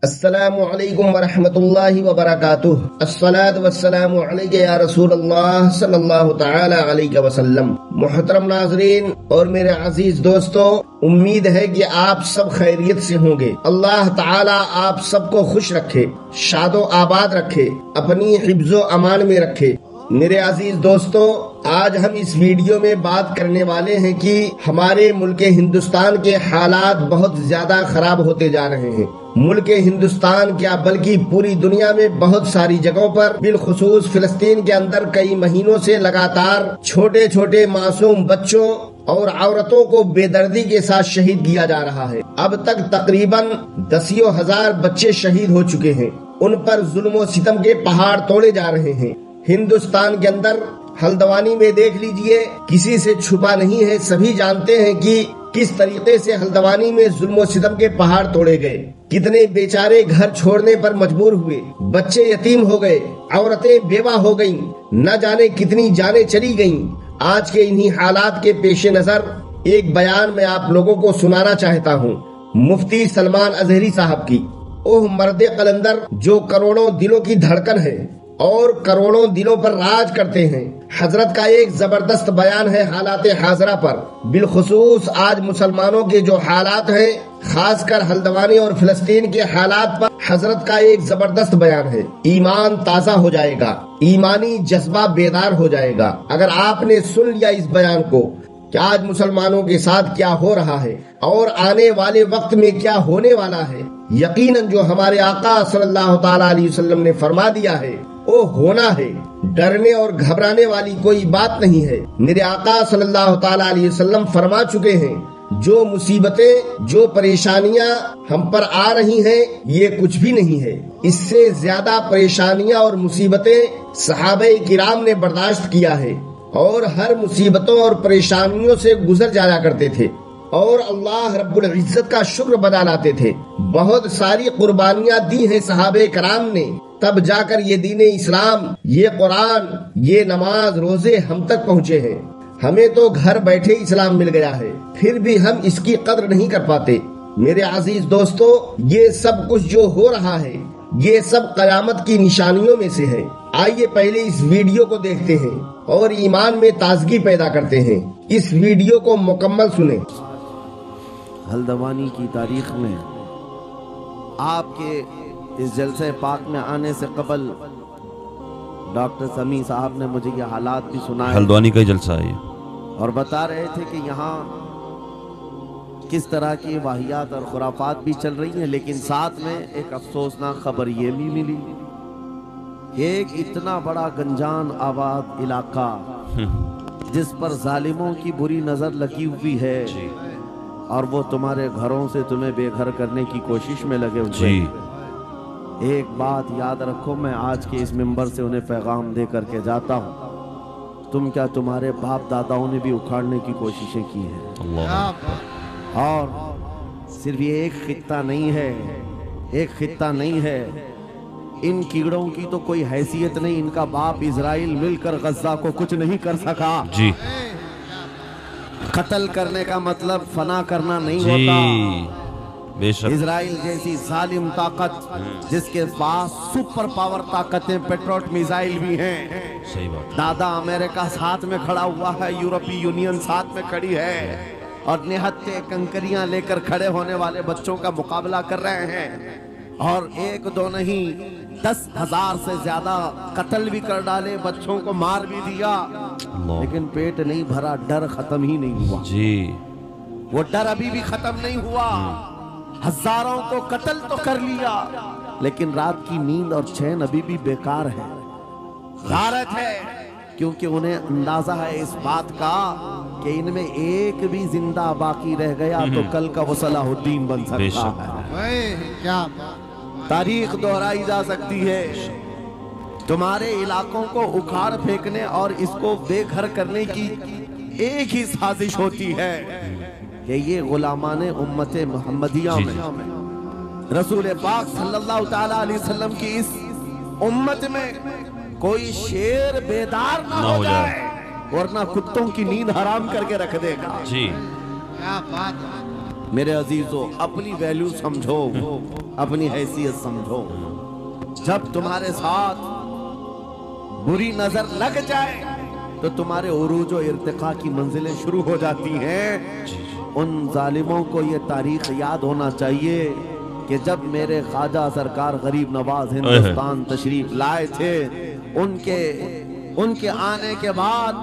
السلام علیکم ورحمۃ اللہ وبرکاتہ۔ الصلاۃ والسلام علیک یا رسول اللہ صلی اللہ تعالی علیہ وسلم۔ محترم ناظرین اور میرے عزیز دوستو، امید ہے کہ آپ سب خیریت سے ہوں گے۔ اللہ تعالی آپ سب کو خوش رکھے، شاد و آباد رکھے، اپنی حفظ و امان میں رکھے۔ میرے عزیز دوستو، آج ہم اس ویڈیو میں بات کرنے والے ہیں کہ ہمارے ملک ہندوستان کے حالات بہت زیادہ خراب ہوتے جا رہے ہیں۔ ملک ہندوستان کیا بلکہ پوری دنیا میں بہت ساری جگہوں پر، بالخصوص فلسطین کے اندر کئی مہینوں سے لگاتار چھوٹے چھوٹے معصوم بچوں اور عورتوں کو بے دردی کے ساتھ شہید کیا جا رہا ہے۔ اب تک تقریباً 10,000 بچے شہید ہو چکے ہیں۔ ان پر ظلم و ستم کے پہاڑ توڑے جا رہے ہیں۔ ہندوستان کے اندر ہلدوانی میں دیکھ لیجئے، کسی سے چھپا نہیں ہے، سبھی جانتے ہیں کہ کس طریقے سے ہلدوانی میں ظلم و ستم کے پہاڑ توڑے گئے۔ کتنے بیچارے گھر چھوڑنے پر مجبور ہوئے، بچے یتیم ہو گئے، عورتیں بیوہ ہو گئیں، نہ جانے کتنی جانیں چلی گئیں۔ آج کے انہی حالات کے پیش نظر ایک بیان میں آپ لوگوں کو سنانا چاہتا ہوں، مفتی سلمان ازہری صاحب کی۔ اوہ مرد قلندر جو کروڑوں دلوں کی دھڑکن ہے اور کروڑوں دلوں پر راج کرتے ہیں، حضرت کا ایک زبردست بیان ہے حالات حاضرہ پر، بالخصوص آج مسلمانوں کے جو حالات ہیں، خاص کر ہلدوانی اور فلسطین کے حالات پر حضرت کا ایک زبردست بیان ہے۔ ایمان تازہ ہو جائے گا، ایمانی جذبہ بیدار ہو جائے گا اگر آپ نے سن لیا اس بیان کو کہ آج مسلمانوں کے ساتھ کیا ہو رہا ہے اور آنے والے وقت میں کیا ہونے والا ہے۔ یقیناً جو ہمارے آقا صلی اللہ تعالی علیہ وسلم نے فرما دیا ہے وہ ہونا ہے، ڈرنے اور گھبرانے والی کوئی بات نہیں ہے۔ میرے آقا صلی اللہ تعالی علیہ وسلم فرما چکے ہیں، جو مصیبتیں، جو پریشانیاں ہم پر آ رہی ہیں، یہ کچھ بھی نہیں ہے۔ اس سے زیادہ پریشانیاں اور مصیبتیں صحابہ کرام نے برداشت کیا ہے اور ہر مصیبتوں اور پریشانیوں سے گزر جایا کرتے تھے اور اللہ رب العزت کا شکر بنا لاتے تھے۔ بہت ساری قربانیاں دی ہیں صحابہ کرام نے، تب جا کر یہ دین اسلام، یہ قرآن، یہ نماز روزے ہم تک پہنچے ہیں۔ ہمیں تو گھر بیٹھے اسلام مل گیا ہے، پھر بھی ہم اس کی قدر نہیں کر پاتے۔ میرے عزیز دوستو، یہ سب کچھ جو ہو رہا ہے، یہ سب قیامت کی نشانیوں میں سے ہے۔ آئیے پہلے اس ویڈیو کو دیکھتے ہیں اور ایمان میں تازگی پیدا کرتے ہیں۔ اس ویڈیو کو مکمل سنیں۔ ہلدوانی کی تاریخ میں آپ کے اس جلسہ پاک میں آنے سے قبل ڈاکٹر سمیع صاحب نے مجھے یہ حالات بھی سنائے، ہلدوانی کا جلسہ ہے اور بتا رہے تھے کہ یہاں کس طرح کی واہیات اور خرافات بھی چل رہی ہیں، لیکن ساتھ میں ایک افسوسناک خبر یہ بھی ملی، ایک اتنا بڑا گنجان آباد علاقہ جس پر ظالموں کی بری نظر لگی ہوئی ہے اور وہ تمہارے گھروں سے تمہیں بے گھر کرنے کی کوشش میں لگے ہوئے ہیں۔ ایک بات یاد رکھو، میں آج کے اس منبر سے انہیں پیغام دے کر کے جاتا ہوں، تم کیا تمہارے باپ داداؤں نے بھی اکھاڑنے کی کوششیں کی ہیں، اور صرف یہ ایک خطہ نہیں ہے، ایک خطہ نہیں ہے، ان کیڑوں کی تو کوئی حیثیت نہیں، ان کا باپ اسرائیل مل کر غزہ کو کچھ نہیں کر سکا۔ جی، قتل کرنے کا مطلب فنا کرنا نہیں ہوتا۔ بے شک اسرائیل جیسی ظالم طاقت جس کے پاس سپر پاور طاقتیں، پیٹروٹ میزائل بھی ہیں، صحیح بات، دادا امریکہ ساتھ میں کھڑا ہوا ہے، یورپی یونین ساتھ میں کھڑی ہے، اور نہتے کنکریاں لے کر کھڑے ہونے والے بچوں کا مقابلہ کر رہے ہیں، اور ایک دو نہیں 10,000 سے زیادہ قتل بھی کر ڈالے، بچوں کو مار بھی دیا، لیکن پیٹ نہیں بھرا، ڈر ختم ہی نہیں ہوا۔ جی، وہ ڈر ابھی بھی ختم نہیں ہوا۔ ہزاروں کو قتل تو کر لیا، لیکن رات کی نیند اور چین ابھی بھی بیکار ہے، غارت ہے، کیونکہ انہیں اندازہ ہے اس بات کا کہ ان میں ایک بھی زندہ باقی رہ گیا تو کل کا وہ صلاح الدین بن سکتا ہے۔ تاریخ دہرائی جا سکتی ہے۔ تمہارے علاقوں کو اکھاڑ پھینکنے اور اس کو بے گھر کرنے کی ایک ہی سازش ہوتی ہے کہ یہ غلامان امت محمدیہ میں رسول پاک صلی اللہ تعالی علیہ وسلم کی اس امت میں کوئی شیر بیدار نہ ہو جائے، ورنہ کتوں کی نیند حرام کر کے رکھ دے گا۔ جی، میرے عزیزو، اپنی ویلیو سمجھو، اپنی حیثیت سمجھو. جب تمہارے ساتھ بری نظر لگ جائے تو تمہارے عروج و ارتقاء کی منزلیں شروع ہو جاتی ہیں. ان ظالموں کو یہ تاریخ یاد ہونا چاہیے کہ جب میرے خواجہ سرکار غریب نواز ہندوستان تشریف لائے تھے، ان کے آنے کے بعد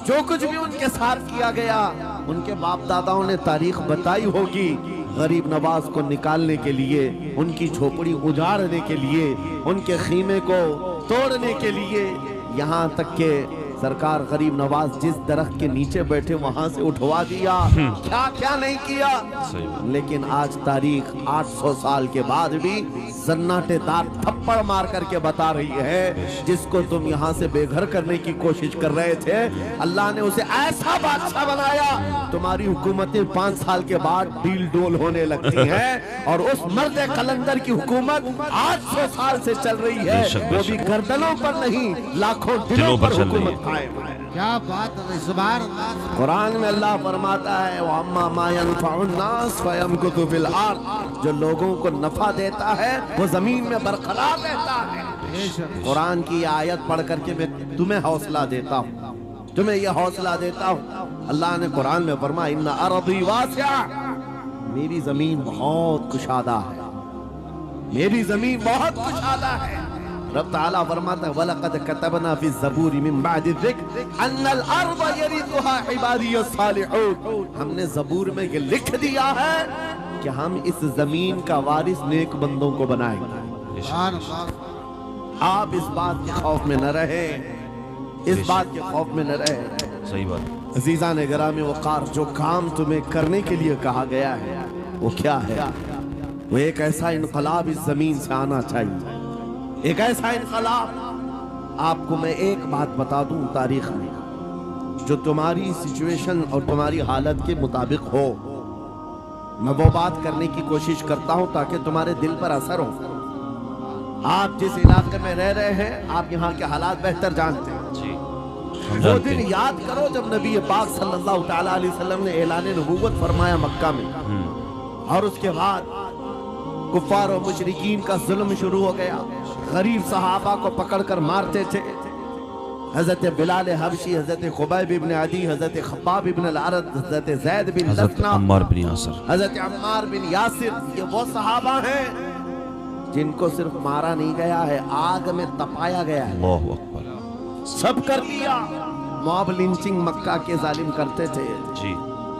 جو کچھ بھی ان کے ساتھ کیا گیا، ان کے باپ داداؤں نے تاریخ بتائی ہوگی. غریب نواز کو نکالنے کے لیے، ان کی جھوپڑی اجاڑنے کے لیے، ان کے خیمے کو توڑنے کے لیے، یہاں تک کہ سرکار غریب نواز جس درخت کے نیچے بیٹھے وہاں سے اٹھوا دیا، کیا کیا نہیں کیا. لیکن آج تاریخ 800 سال کے بعد بھی سناٹے دار تھپڑ مار کر کے بتا رہی ہے جس کو تم یہاں سے بے گھر کرنے کی کوشش کر رہے تھے، اللہ نے اسے ایسا بادشاہ بنایا. تمہاری حکومتیں 5 سال کے بعد ڈیل ڈول ہونے لگتی ہیں، اور اس مرد قلندر کی حکومت 800 سال سے چل رہی ہے، وہ بھی گردنوں پر نہیں لاکھوں دلوں پر حکومت. کیا بات ہے، سبحان اللہ. قرآن میں اللہ فرماتا ہے وَأَمَّا مَا يَنْفَعُ النَّاسَ فَيَمْكُثُ فِي الْأَرْضِ، جو لوگوں کو نفع دیتا ہے وہ زمین میں برقرار رہتا ہے. قرآن کی آیت پڑھ کر کے میں تمہیں حوصلہ دیتا ہوں، تمہیں یہ حوصلہ دیتا ہوں. اللہ نے قرآن میں فرمایا اِنَّ أَرْضِي وَاسِعَةٌ، میری زمین بہت کشادہ ہے، میری زمین بہت کشادہ ہے. رب تعالیٰ فرماتا ہے وَلَقَدْ كَتَبْنَا فِي الزَّبُورِ مِن بَعْدِ الذِّكْرِ أَنَّ الْأَرْضَ يَرِثُهَا عِبَادِيَ الصَّالِحُونَ. ہم نے زبور میں یہ لکھ دیا ہے کہ ہم اس زمین کا وارث نیک بندوں کو بنائیں گے. آپ اس بات کے خوف میں نہ رہے، اس بات کے خوف میں نہ رہے. صحیح بات. عزیزان گرامی وقار، جو کام تمہیں کرنے کے لیے کہا گیا ہے وہ کیا ہے؟ وہ ایک ایسا انقلاب اس زمین سے آنا چاہیے، ایک ایسا انقلاب. آپ کو میں ایک بات بتا دوں تاریخ میں جو تمہاری سچویشن اور تمہاری حالت کے مطابق ہو، میں وہ بات کرنے کی کوشش کرتا ہوں تاکہ تمہارے دل پر اثر ہو. آپ جس علاقے میں رہ رہے ہیں آپ یہاں کے حالات بہتر جانتے ہیں. وہ دن یاد کرو جب نبی پاک صلی اللہ تعالیٰ علیہ وسلم نے اعلان نبوت فرمایا مکہ میں، اور اس کے بعد کفار و مشرکین کا ظلم شروع ہو گیا. غریب صحابہ کو پکڑ کر مارتے تھے. حضرت بلال حبشی، حضرت خبیب ابن عدی، حضرت خباب ابن الارد، حضرت زید بن لسنا، عمار بن یاسر، حضرت عمار بن یاسر، یہ وہ صحابہ ہیں جن کو صرف مارا نہیں گیا ہے، آگ میں تپایا گیا ہے. اللہ اکبر. سب کر لیا. موب لنچنگ مکہ کے ظالم کرتے تھے جی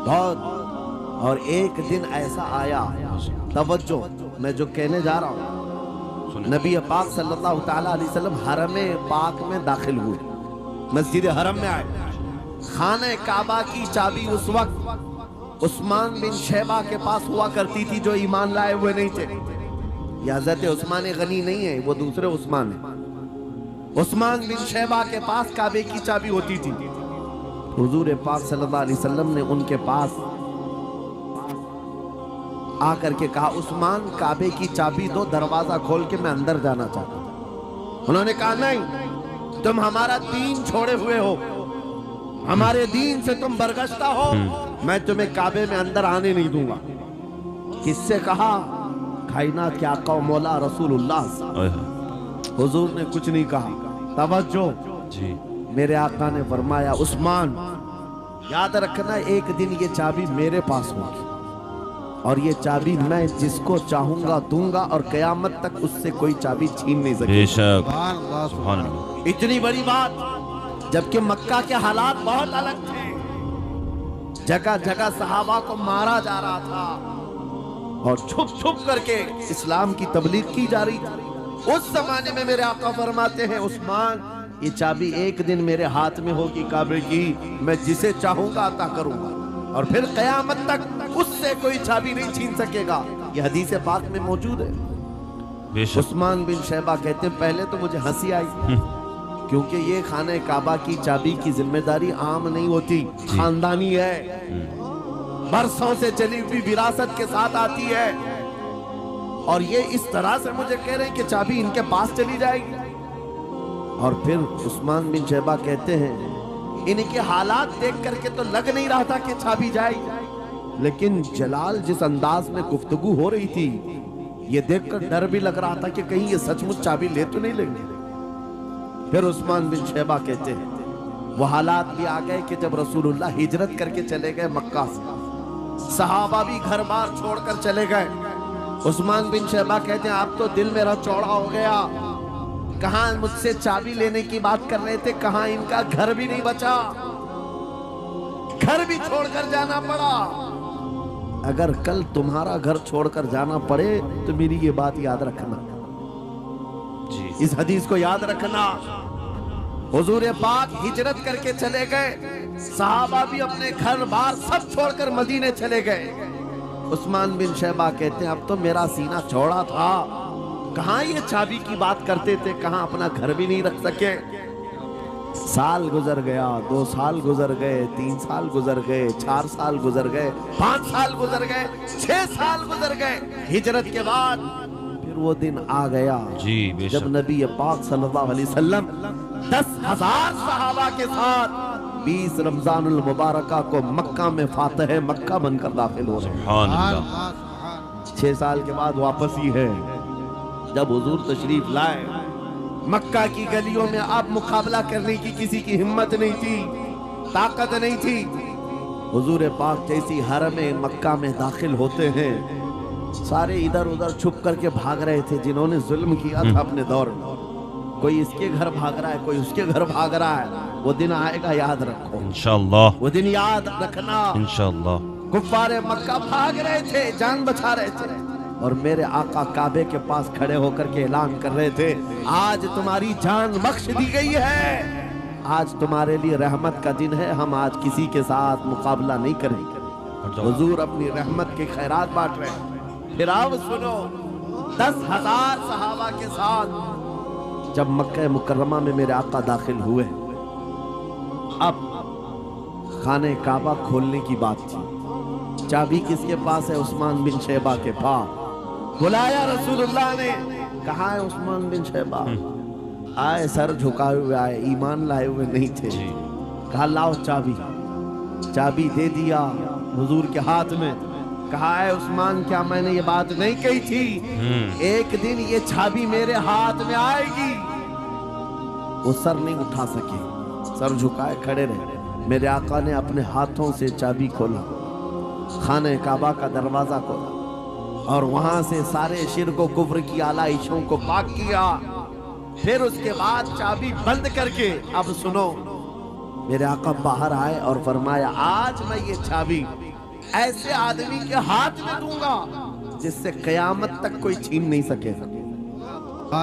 بہت. اور ایک دن ایسا آیا، توجہ میں جو کہنے جا رہا ہوں، نبی پاک صلی اللہ تعالیٰ علیہ وسلم حرم پاک میں داخل ہوئے، مسجد حرم میں آئے. خانہ کعبہ کی چابی اس وقت عثمان بن شیبہ کے پاس ہوا کرتی تھی جو ایمان لائے ہوئے نہیں تھے. یہ حضرت عثمان غنی نہیں ہے، وہ دوسرے عثمان ہیں. عثمان بن شیبہ کے پاس کعبے کی چابی ہوتی تھی. حضور پاک صلی اللہ علیہ وسلم نے ان کے پاس آ کر کے کہا عثمان کعبے کی چابی دو، دروازہ کھول کے میں اندر جانا چاہتا ہوں. انہوں نے کہا نہیں، تم ہمارا دین چھوڑے ہوئے ہو، ہمارے دین سے تم برگشتہ ہو، میں تمہیں کعبے میں اندر آنے نہیں دوں گا. کس سے کہا؟ کائنات کے آقا و مولا رسول اللہ. حضور نے کچھ نہیں کہا. توجہ جی. میرے آقا نے فرمایا عثمان یاد رکھنا ایک دن یہ چابی میرے پاس ہوگی، اور یہ چابی میں جس کو چاہوں گا دوں گا، اور قیامت تک اس سے کوئی چابی چھین نہیں سکے. بے شک. سبحان اللہ. اتنی بڑی بات، جبکہ مکہ کے حالات بہت الگ تھے. جگہ جگہ صحابہ کو مارا جا رہا تھا اور چھپ چھپ کر کے اسلام کی تبلیغ کی جا رہی تھی. اس زمانے میں میرے آقا فرماتے ہیں عثمان یہ چابی ایک دن میرے ہاتھ میں ہوگی کعبے کی، میں جسے چاہوں گا عطا کروں گا، اور پھر قیامت تک اس سے کوئی چابی نہیں چھین سکے گا. یہ حدیث پاک میں موجود ہے. بے شک. عثمان بن شیبہ کہتے ہیں پہلے تو مجھے ہنسی آئی کیونکہ یہ خانہ کعبہ کی چابی کی ذمہ داری عام نہیں ہوتی، خاندانی ہے، برسوں سے چلی ہوئی وراثت کے ساتھ آتی ہے. اور یہ اس طرح سے مجھے کہہ رہے ہیں کہ چابی ان کے پاس چلی جائے گی. اور پھر عثمان بن شیبہ کہتے ہیں ان کے حالات دیکھ کر کے تو لگ نہیں رہا تھا کہ چابی جائے، لیکن جلال جس انداز میں گفتگو ہو رہی تھی یہ دیکھ کر ڈر بھی لگ رہا تھا کہ کہیں یہ سچ مچ چابی لے تو نہیں لیں گے۔ پھر عثمان بن شیبہ کہتے ہیں وہ حالات بھی آ گئے کہ جب رسول اللہ ہجرت کر کے چلے گئے مکہ سے، صحابہ بھی گھر بار چھوڑ کر چلے گئے، عثمان بن شیبہ کہتے ہیں اب تو دل میرا چوڑا ہو گیا، کہاں مجھ سے چابی لینے کی بات کر رہے تھے، کہاں ان کا گھر بھی نہیں بچا، گھر بھی چھوڑ کر جانا پڑا۔ اگر کل تمہارا گھر چھوڑ کر جانا پڑے تو میری یہ بات یاد رکھنا، اس حدیث کو یاد رکھنا۔ حضور پاک ہجرت کر کے چلے گئے، صحابہ بھی اپنے گھر بار سب چھوڑ کر مدینے چلے گئے۔ عثمان بن شیبہ کہتے ہیں اب تو میرا سینہ چوڑا تھا، کہاں یہ چابی کی بات کرتے تھے، کہاں اپنا گھر بھی نہیں رکھ سکے۔ سال گزر گیا، 2 سال گزر گئے، 3 سال گزر گئے، 4 سال گزر گئے، 5 سال گزر گئے، 6 سال گزر گئے۔ ہجرت کے بعد پھر وہ دن آ گیا جب نبی پاک صلی اللہ علیہ وسلم 10,000 صحابہ کے ساتھ 20 رمضان المبارکہ کو مکہ میں فاتح مکہ بن کر داخل ہو رہے ہیں۔ 6 سال کے بعد واپس ہی ہے جب حضور تشریف لائے، مکہ کی گلیوں میں اب مقابلہ کرنے کی کسی کی ہمت نہیں تھی، طاقت نہیں تھی۔ حضور پاک جیسی حرم مکہ میں داخل ہوتے ہیں، سارے ادھر ادھر چھپ کر کے بھاگ رہے تھے جنہوں نے ظلم کیا تھا اپنے دور میں، کوئی اس کے گھر بھاگ رہا ہے، کوئی اس کے گھر بھاگ رہا ہے۔ وہ دن آئے گا، یاد رکھو انشاءاللہ، وہ دن یاد رکھنا انشاءاللہ۔ کفار مکہ بھاگ رہے تھے، جان بچا رہے تھے، اور میرے آقا کعبے کے پاس کھڑے ہو کر کے اعلان کر رہے تھے آج تمہاری جان بخش دی گئی ہے، آج تمہارے لیے رحمت کا دن ہے، ہم آج کسی کے ساتھ مقابلہ نہیں کریں گے۔ حضور اپنی رحمت کے خیرات بانٹ رہے ہیں۔ پھر آپ سنو، 10,000 صحابہ کے ساتھ جب مکہ مکرمہ میں میرے آقا داخل ہوئے، اب خانہ کعبہ کھولنے کی بات تھی، چابی کس کے پاس ہے؟ عثمان بن شیبہ کے پاس۔ بلایا رسول اللہ نے، کہاں ہے عثمان بن شیبہ؟ آئے، سر جھکائے ہوئے آئے، ایمان لائے ہوئے نہیں تھے۔ کہا لاؤ چابی، چابی دے دیا حضور کے ہاتھ میں۔ کہا ہے عثمان کیا میں نے یہ بات نہیں کہی تھی ایک دن یہ چابی میرے ہاتھ میں آئے گی؟ وہ سر نہیں اٹھا سکے، سر جھکائے کھڑے رہے۔ میرے آقا نے اپنے ہاتھوں سے چابی کھولا، خانہ کعبہ کا دروازہ کھولا، اور وہاں سے سارے شرک و کفر کی آلائشوں کو پاک کیا۔ پھر اس کے بعد چابی بند کر کے اب سنو، میرے آقا باہر آئے اور فرمایا آج میں یہ چابی ایسے آدمی کے ہاتھ میں دوں گا جس سے قیامت تک کوئی چھین نہیں سکے۔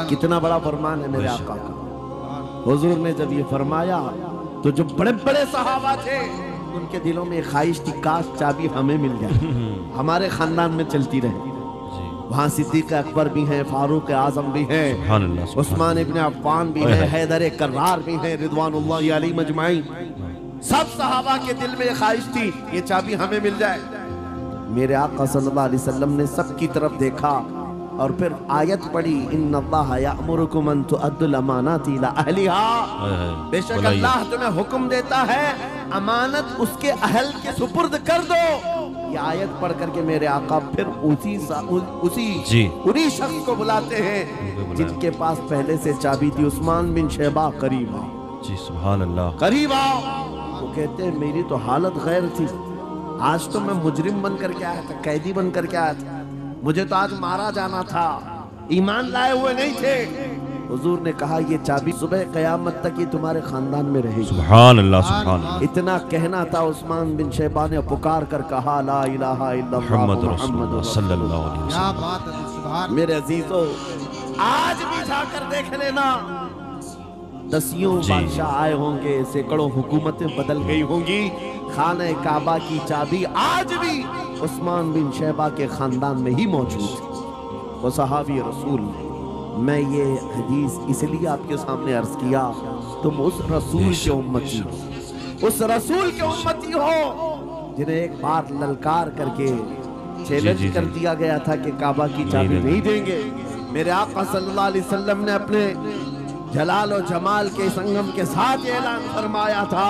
کتنا بڑا فرمان ہے میرے آقا کا۔ حضور نے جب یہ فرمایا تو جو بڑے بڑے صحابہ تھے ان کے دلوں میں خواہش تھی کاش چابی ہمیں مل جائے، ہمارے خاندان میں چلتی رہے۔ وہاں صدیق اکبر بھی ہیں، فاروق اعظم بھی ہیں، عثمان ابن عفان بھی ہیں، حیدر کرار بھی ہیں، رضوان اللہ علیہ مجمعین۔ سب صحابہ کے دل میں خواہش تھی یہ چابی ہمیں مل جائے۔ میرے آقا صلی اللہ علیہ وسلم نے سب کی طرف دیکھا اور پھر آیت پڑھی ان اللہ یأمرکم ان تؤدوا الامانات الی اہلھا، بے شک اللہ تمہیں حکم دیتا ہے امانت اس کے اہل کے سپرد کر دو۔ یہ آیت پڑھ کر کے میرے آقا پھر انہی شخص کو بلاتے ہیں جن کے پاس پہلے سے چابی تھی، عثمان بن شیبہ قریب آؤ، جی سبحان اللہ، قریب آؤ۔ وہ کہتے ہیں میری تو حالت غیر تھی، آج تو میں مجرم بن کر کے آیا تھا، قیدی بن کر کے آیا تھا، مجھے تو آج مارا جانا تھا، ایمان لائے ہوئے نہیں تھے۔ حضور نے کہا یہ چابی صبح قیامت تک یہ تمہارے خاندان میں رہے گی۔ سبحان اللہ سبحان اللہ۔ اتنا کہنا تھا، عثمان بن شیبہ نے پکار کر کہا لا الہ الا اللہ محمد رسول اللہ صلی اللہ علیہ وسلم۔ کیا بات ہے سبحان۔ میرے عزیزو آج بھی جا کر دیکھ لینا، دسیوں بادشاہ آئے ہوں گے، سینکڑوں حکومتیں بدل گئی ہوں گی، خانہ کعبہ کی چابی آج بھی عثمان بن شیبہ کے خاندان میں ہی موجود ہے۔ وہ صحابی رسول، میں یہ حدیث اس لیے آپ کے سامنے عرض کیا، تم اس رسول کے امتی ہو، اس رسول کے امتی ہو جنہیں ایک بار للکار کر کے چیلنج کر دیا گیا تھا کہ کعبہ کی چابی نہیں دیں گے۔ میرے آقا صلی اللہ علیہ وسلم نے اپنے جلال و جمال کے سنگم کے ساتھ اعلان فرمایا تھا